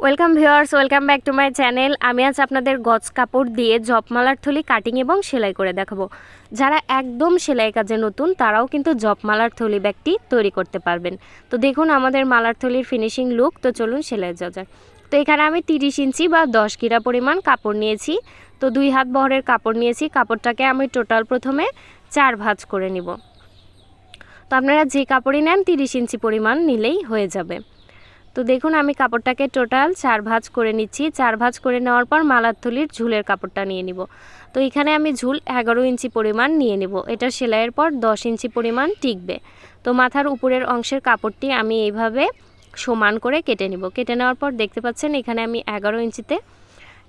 Welcome viewers, welcome back to my channel. আমি আজ আপনাদের গজ কাপড় দিয়ে জব মালার থলি কাটিং এবং সেলাই করে দেখাবো। যারা একদম সেলাই কাজে নতুন তারাও কিন্তু জব মালার থলি ব্যাগটি তৈরি করতে পারবেন। তো দেখুন আমাদের মালার থলির ফিনিশিং লুক। তো চলুন সেলাই যাওয়া যাক। তো এখানে আমি 30 ইঞ্চি বা 10 গিরা পরিমাণ কাপড় নিয়েছি। তো 2 হাত বহরের কাপড় নিয়েছি। কাপড়টাকে আমি টোটাল প্রথমে 4 ভাঁজ করে নিব। তো আপনারা যে কাপড়ই নেন 30 ইঞ্চি পরিমাণ নিলেই হয়ে যাবে। তো দেখুন আমি কাপড়টাকে টোটাল 4 ভাঁজ করে নিচ্ছি। 4 ভাঁজ করে নেওয়ার পর মালার থলির ঝুলের কাপড়টা নিয়ে নিব। তো এখানে আমি ঝুল 11 ইঞ্চি পরিমাণ নিয়ে নেব। এটা সেলাইয়ের পর 10 ইঞ্চি পরিমাণ টিকবে। তো মাথার উপরের অংশের কাপড়টি আমি এইভাবে সমান করে কেটে নিব। কেটে নেওয়ার পর দেখতে পাচ্ছেন এখানে আমি 11 ইঞ্চিতে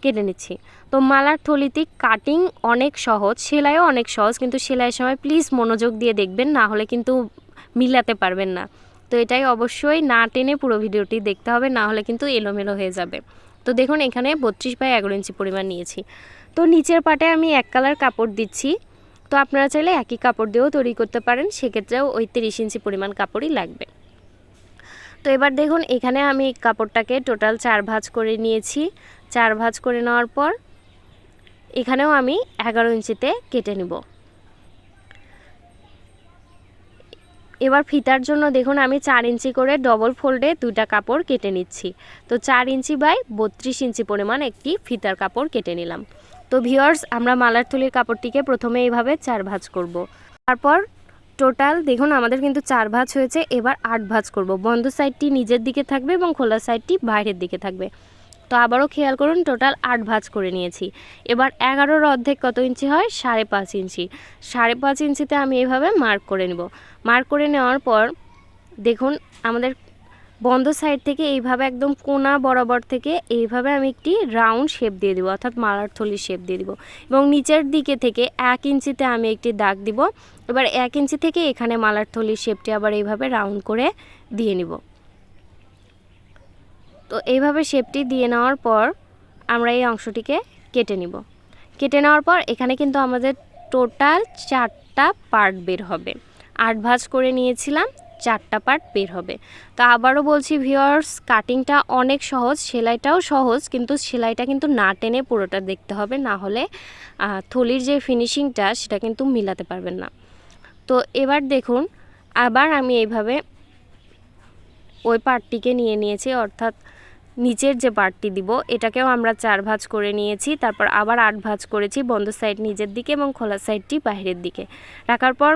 কেটে নিচ্ছি। তো মালার থলিতে কাটিং অনেক সহজ, সেলাইও অনেক সহজ, কিন্তু সেলাইয়ের সময় প্লিজ মনোযোগ দিয়ে দেখবেন, না হলে কিন্তু মিলাতে পারবেন না। তো এটাই অবশ্যই না টেনে পুরো ভিডিওটি দেখতে হবে, না হলে কিন্তু এলোমেলো হয়ে যাবে। তো দেখুন এখানে 32 বাই 11 ইঞ্চি পরিমাণ নিয়েছি। তো নিচের পাটে আমি এক কালার কাপড় দিচ্ছি। তো আপনারা চাইলে একই কাপড় দিয়েও তৈরি করতে পারেন, সেক্ষেত্রেও ওই 30 ইঞ্চি পরিমাণ কাপড়ই লাগবে। তো এবার দেখুন এখানে আমি কাপড়টাকে টোটাল 4 ভাঁজ করে নিয়েছি। 4 ভাঁজ করে নেওয়ার পর এখানেও আমি 11 ইঞ্চিতে কেটে নিব। এবার ফিতার জন্য দেখুন আমি 4 ইঞ্চি করে ডবল ফোল্ডে দুইটা কাপড় কেটে নিচ্ছি। তো 4 ইঞ্চি বাই 32 ইঞ্চি পরিমাণ একটি ফিতার কাপড় কেটে নিলাম। তো ভিউয়ার্স, আমরা মালার থলির কাপড়টিকে প্রথমে এইভাবে 4 ভাঁজ করব। তারপর টোটাল দেখুন আমাদের কিন্তু 4 ভাঁজ হয়েছে। এবার 8 ভাঁজ করব। বন্ধ সাইডটি নিজের দিকে থাকবে এবং খোলা সাইডটি বাইরের দিকে থাকবে। তো আবারও খেয়াল করুন, টোটাল 8 ভাঁজ করে নিয়েছি। এবার 11-র অর্ধেক কত ইঞ্চি হয়? 5.5 ইঞ্চি। 5.5 ইঞ্চিতে আমি এইভাবে মার্ক করে নেব। মার্ক করে নেওয়ার পর দেখুন আমাদের বন্ধ সাইড থেকে এইভাবে একদম কোনা বরাবর থেকে এইভাবে আমি একটি রাউন্ড শেপ দিয়ে দিব, অর্থাৎ মালার থলির শেপ দিয়ে দিব। এবং নিচের দিকে থেকে 1 ইঞ্চিতে আমি একটি দাগ দিব। এবার 1 ইঞ্চি থেকে এখানে মালার থলির শেপটি আবার এইভাবে রাউন্ড করে দিয়ে নিব। তো এইভাবে শেপটি দিয়ে নেওয়ার পর আমরা এই অংশটিকে কেটে নিব। কেটে নেওয়ার পর এখানে কিন্তু আমাদের টোটাল 4টা পার্ট বের হবে। 8 ভাঁজ করে নিয়েছিলাম, 4টা পার্ট বের হবে। তো আবারও বলছি ভিউয়ার্স, কাটিংটা অনেক সহজ, সেলাইটাও সহজ, কিন্তু সেলাইটা কিন্তু না টেনে পুরোটা দেখতে হবে, না হলে থলির যে ফিনিশিংটা সেটা কিন্তু মিলাতে পারবেন না। তো এবার দেখুন আবার আমি এইভাবে ওই পার্টটিকে নিয়ে নিয়েছি, অর্থাৎ নিচের যে পার্টটি দিব এটাকেও আমরা 4 ভাঁজ করে নিয়েছি। তারপর আবার 8 ভাঁজ করেছি, বন্ধ সাইড নিজের দিকে এবং খোলা সাইডটি বাইরের দিকে রাখার পর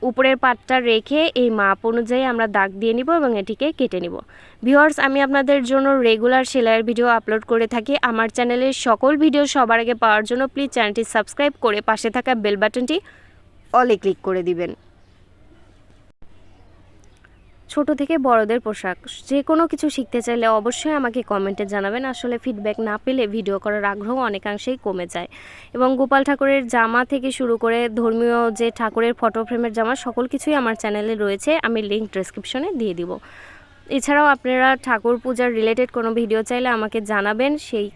উপরের পার্টটা রেখে এই মাপ অনুযায়ী আমরা দাগ দিয়ে নিব এবং এটিকে কেটে নিব। ভিউয়ার্স, আমি আপনাদের জন্য রেগুলার সেলাইয়ের ভিডিও আপলোড করে থাকি। আমার চ্যানেলের সকল ভিডিও সবার আগে পাওয়ার জন্য প্লিজ চ্যানেলটি সাবস্ক্রাইব করে পাশে থাকা বেল বাটনটি অলে ক্লিক করে দিবেন। ছোট থেকে বড়দের পোশাক যে কোনো কিছু শিখতে চাইলে অবশ্যই আমাকে কমেন্টে জানাবেন। আসলে ফিডব্যাক না পেলে ভিডিও করার আগ্রহ অনেকাংশেই কমে যায়। এবং গোপাল ঠাকুরের জামা থেকে শুরু করে ধর্মীয় যে ঠাকুরের ফটো ফ্রেমের জামা সকল কিছুই আমার চ্যানেলে রয়েছে, আমি লিঙ্ক ডেসক্রিপশনে দিয়ে দিব। এছাড়াও আপনারা ঠাকুর পূজার রিলেটেড কোনো ভিডিও চাইলে আমাকে জানাবেন, সেই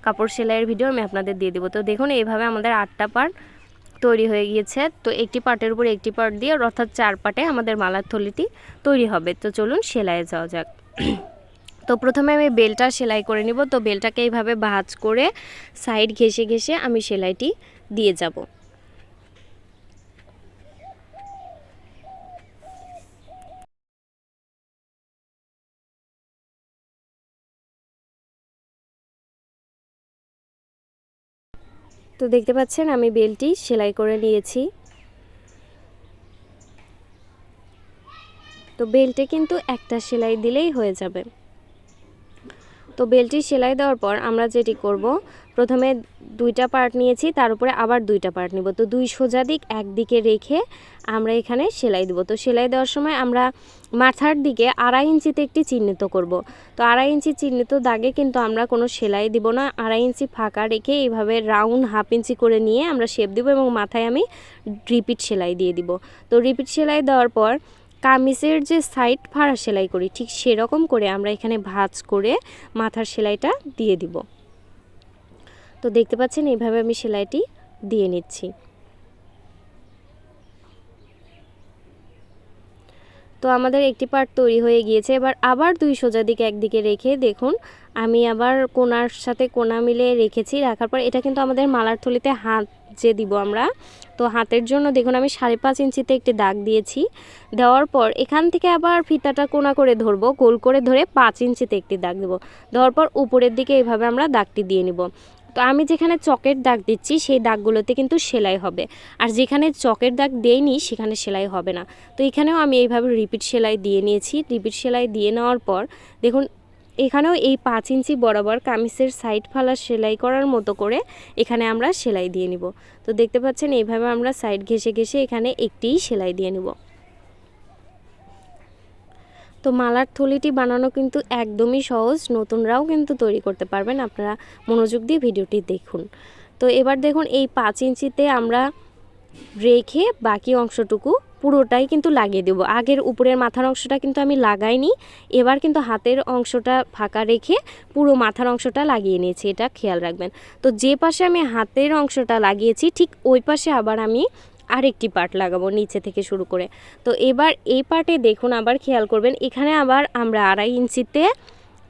কাপড় সেলাইয়ের ভিডিও আমি আপনাদের দিয়ে দিব। তো দেখুন এইভাবে আমাদের 8টা পার্ট তৈরি হয়ে গিয়েছে। তো একটি পার্টের উপর একটি পার্ট দিয়ে, অর্থাৎ 4 পার্টে আমাদের মালার থলিটি তৈরি হবে। তো চলুন সেলাইয়ে যাওয়া যাক। তো প্রথমে আমি বেলটা সেলাই করে নিব। তো বেলটাকে এইভাবে ভাঁজ করে সাইড ঘেঁষে ঘেঁষে আমি সেলাইটি দিয়ে যাব। তো দেখতে পাচ্ছেন আমি বেলটি সেলাই করে নিয়েছি। তো বেল্টে কিন্তু একটা সেলাই দিলেই হয়ে যাবে। তো বেল্টটি সেলাই দেওয়ার পর আমরা যেটি করব, প্রথমে 2টা পার্ট নিয়েছি, তার উপরে আবার 2টা পার্ট নিব। তো 2 সোজা দিক একদিকে রেখে আমরা এখানে সেলাই দেব। তো সেলাই দেওয়ার সময় আমরা মাথার দিকে 2.5 ইঞ্চিতে একটি চিহ্নিত করব। তো 2.5 ইঞ্চি চিহ্নিত দাগে কিন্তু আমরা কোনো সেলাই দিব না। 2.5 ইঞ্চি ফাঁকা রেখে এইভাবে রাউন্ড 1/2 ইঞ্চি করে নিয়ে আমরা শেপ দেব এবং মাথায় আমি রিপিট সেলাই দিয়ে দিব। তো রিপিট সেলাই দেওয়ার পর কামিজের যে সাইড ফাড়া সেলাই করি ঠিক সেরকম করে আমরা এখানে ভাঁজ করে মাথার সেলাইটা দিয়ে দিব। তো দেখতে পাচ্ছেন এইভাবে আমি সেলাইটি দিয়ে নিচ্ছি। তো তো আমাদের একটি পার্ট তৈরি হয়ে গিয়েছে। এবার আবার দুই সোজা দিকে একদিকে রেখে দেখুন আমি আবার কোণার সাথে কোণা মিলে রেখেছি। রাখার পর এটা কিন্তু আমাদের মালার থলিতে হাত যে দিব আমরা, তো হাতের জন্য দেখুন আমি 5.5 ইঞ্চিতে একটি দাগ দিয়েছি। দেওয়ার পর এখান থেকে আবার ফিতাটা কোণা করে ধরবো, গোল করে ধরে 5 ইঞ্চিতে একটি দাগ দেবো। দেওয়ার পর উপরের দিকে এইভাবে আমরা দাগটি দিয়ে নিব। তো আমি যেখানে চকের দাগ দিচ্ছি সেই দাগগুলোতে কিন্তু সেলাই হবে, আর যেখানে চকের দাগ দেইনি সেখানে সেলাই হবে না। তো এখানেও আমি এইভাবে রিপিট সেলাই দিয়ে নিয়েছি। রিপিট সেলাই দিয়ে নেওয়ার পর দেখুন এখানেও এই 5 ইঞ্চি বরাবর কামিজের সাইড ফালা সেলাই করার মতো করে এখানে আমরা সেলাই দিয়ে নিব। তো দেখতে পাচ্ছেন এইভাবে আমরা সাইড ঘেঁষে ঘেঁষে এখানে একটিই সেলাই দিয়ে নিব। তো মালার থলিটি বানানো কিন্তু একদমই সহজ, নতুনরাও কিন্তু তৈরি করতে পারবেন। আপনারা মনোযোগ দিয়ে ভিডিওটি দেখুন। তো এবার দেখুন এই 5 ইঞ্চিতে আমরা রেখে বাকি অংশটুকু পুরোটাই কিন্তু লাগিয়ে দেব। আগের উপরের মাথার অংশটা কিন্তু আমি লাগাইনি, এবার কিন্তু হাতের অংশটা ফাঁকা রেখে পুরো মাথার অংশটা লাগিয়ে নিয়েছি, এটা খেয়াল রাখবেন। তো যে পাশে আমি হাতের অংশটা লাগিয়েছি ঠিক ওই পাশে আবার আমি আরেকটি পার্ট লাগাবো নিচে থেকে শুরু করে। তো এবার এই পার্টে দেখুন আবার খেয়াল করবেন এখানে আবার আমরা 2.5 ইঞ্চিতে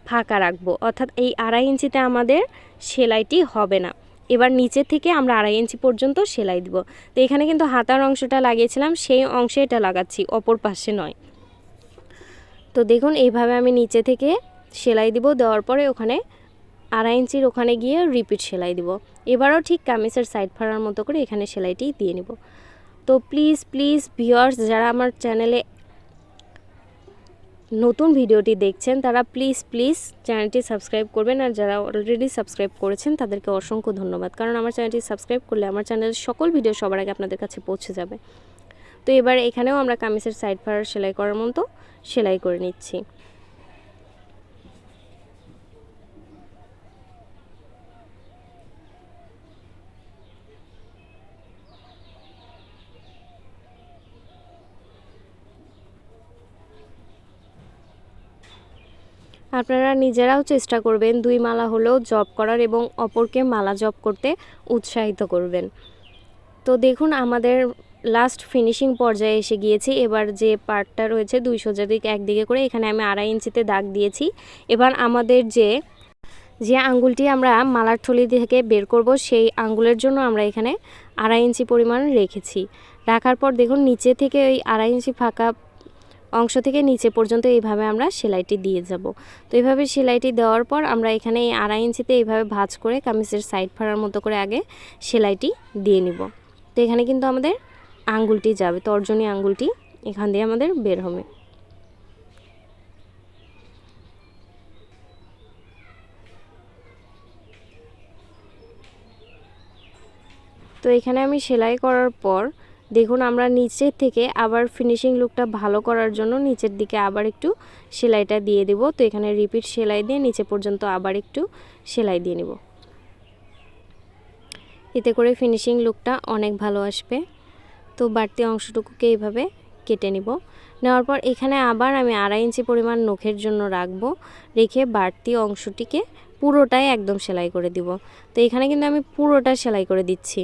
ফাঁকা রাখবো, অর্থাৎ এই 2.5 ইঞ্চিতে আমাদের সেলাইটি হবে না। এবার নিচে থেকে আমরা 2.5 ইঞ্চি পর্যন্ত সেলাই দিব। তো এখানে কিন্তু হাতার অংশটা লাগিয়েছিলাম সেই অংশে এটা লাগাচ্ছি, অপর পাশে নয়। তো দেখুন এইভাবে আমি নিচে থেকে সেলাই দিব, দেওয়ার পরে ওখানে 2.5 ইঞ্চির ওখানে গিয়ে রিপিট সেলাই দিব। এবারও ঠিক কামিজের সাইড ফাড়ার মতো করে এখানে সেলাইটি দিয়ে নিব। তো প্লিজ প্লিজ ভিউয়ার্স যারা আমার চ্যানেলে নতুন ভিডিওটি দেখছেন তারা প্লিজ প্লিজ চ্যানেলটি সাবস্ক্রাইব করবেন, আর যারা অলরেডি সাবস্ক্রাইব করেছেন তাদেরকে অসংখ্য ধন্যবাদ, কারণ আমার চ্যানেলটি সাবস্ক্রাইব করলে আমার চ্যানেলের সকল ভিডিও সবার আগে আপনাদের কাছে পৌঁছে যাবে। তো এবার এখানেও আমরা কামিজের সাইড ফাড়ার সেলাই করার মতো সেলাই করে নিচ্ছি। আপনারা নিজেরাও চেষ্টা করবেন 2 মালা হলেও জব করার এবং অপরকে মালা জব করতে উৎসাহিত করবেন। তো দেখুন আমাদের লাস্ট ফিনিশিং পর্যায়ে এসে গিয়েছি। এবার যে পার্টটা রয়েছে 2 সোজা দিক একদিকে করে এখানে আমি 2.5 ইঞ্চিতে দাগ দিয়েছি। এবার আমাদের যে আঙ্গুলটি আমরা মালার থলি থেকে বের করব সেই আঙ্গুলের জন্য আমরা এখানে 2.5 ইঞ্চি পরিমাণ রেখেছি। রাখার পর দেখুন নিচে থেকে ওই 2.5 ইঞ্চি ফাঁকা অংশ থেকে নিচে পর্যন্ত এইভাবে আমরা সেলাইটি দিয়ে যাব। তো এইভাবে সেলাইটি দেওয়ার পর আমরা এখানে এই 2.5 ইঞ্চিতে এইভাবে ভাঁজ করে কামিজের সাইড ফাড়ার মতো করে আগে সেলাইটি দিয়ে নিব। তো এখানে কিন্তু আমাদের আঙ্গুলটি যাবে, তর্জনী আঙ্গুলটি এখান দিয়ে আমাদের বের হবে। তো এখানে আমি সেলাই করার পর দেখুন আমরা নিচের থেকে আবার ফিনিশিং লুকটা ভালো করার জন্য নিচের দিকে আবার একটু সেলাইটা দিয়ে দেব। তো এখানে রিপিট সেলাই দিয়ে নিচে পর্যন্ত আবার একটু সেলাই দিয়ে নেব, এতে করে ফিনিশিং লুকটা অনেক ভালো আসবে। তো বাড়তি অংশটুকুকে এইভাবে কেটে নিব। নেওয়ার পর এখানে আবার আমি 2.5 ইঞ্চি পরিমাণ নখের জন্য রাখবো, রেখে বাড়তি অংশটিকে পুরোটাই একদম সেলাই করে দিব। তো এখানে কিন্তু আমি পুরোটা সেলাই করে দিচ্ছি।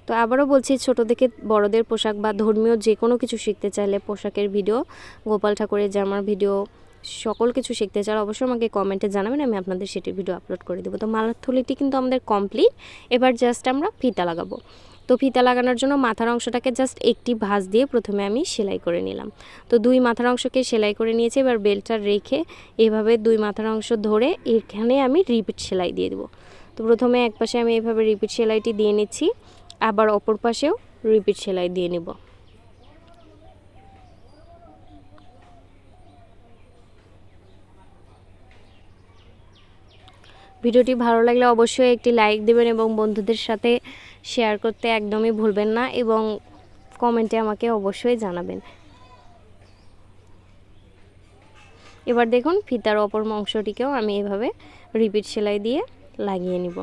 তো আবারও বলছি ছোট থেকে বড়দের পোশাক বা ধর্মীয় যে কোনো কিছু শিখতে চাইলে পোশাকের ভিডিও, গোপাল ঠাকুরের জামার ভিডিও, সকল কিছু শিখতে চাইলে অবশ্যই আমাকে কমেন্টে জানাবেন, আমি আপনাদের সেটির ভিডিও আপলোড করে দেবো। তো মালার থলিটি কিন্তু আমাদের কমপ্লিট। এবার জাস্ট আমরা ফিতা লাগাবো। তো ফিতা লাগানোর জন্য মাথার অংশটাকে জাস্ট একটি ভাঁজ দিয়ে প্রথমে আমি সেলাই করে নিলাম। তো 2 মাথার অংশকে সেলাই করে নিয়েছি। এবার বেল্টটা রেখে এভাবে 2 মাথার অংশ ধরে এখানে আমি রিপিট সেলাই দিয়ে দেবো। তো প্রথমে এক পাশে আমি এভাবে রিপিট সেলাইটি দিয়ে নিচ্ছি, আবার অপর পাশেও রিপিট সেলাই দিয়ে নেব। ভিডিওটি ভালো লাগলে অবশ্যই একটি লাইক দেবেন এবং বন্ধুদের সাথে শেয়ার করতে একদমই ভুলবেন না, এবং কমেন্টে আমাকে অবশ্যই জানাবেন। এবার দেখুন ফিতার অপর অংশটিকেও আমি এভাবে রিপিট সেলাই দিয়ে লাগিয়ে নিব।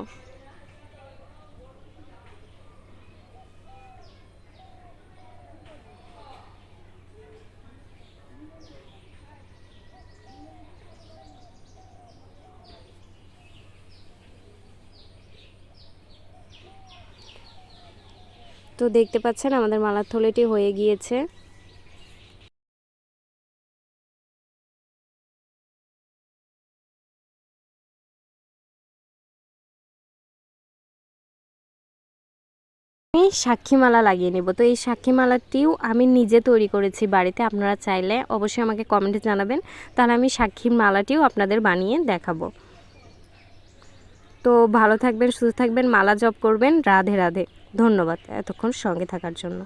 তো দেখতে পাচ্ছেন আমাদের মালার থলিটি হয়ে গিয়েছে। আমি সাক্ষী মালা লাগিয়ে নেব। তো এই সাক্ষী মালাটিও আমি নিজে তৈরি করেছি বাড়িতে। আপনারা চাইলে অবশ্যই আমাকে কমেন্টে জানাবেন, তাহলে আমি সাক্ষীর মালাটিও আপনাদের বানিয়ে দেখাবো। তো ভালো থাকবেন, সুস্থ থাকবেন, মালা জপ করবেন। রাধে রাধে। ধন্যবাদ এতক্ষণ সঙ্গে থাকার জন্য।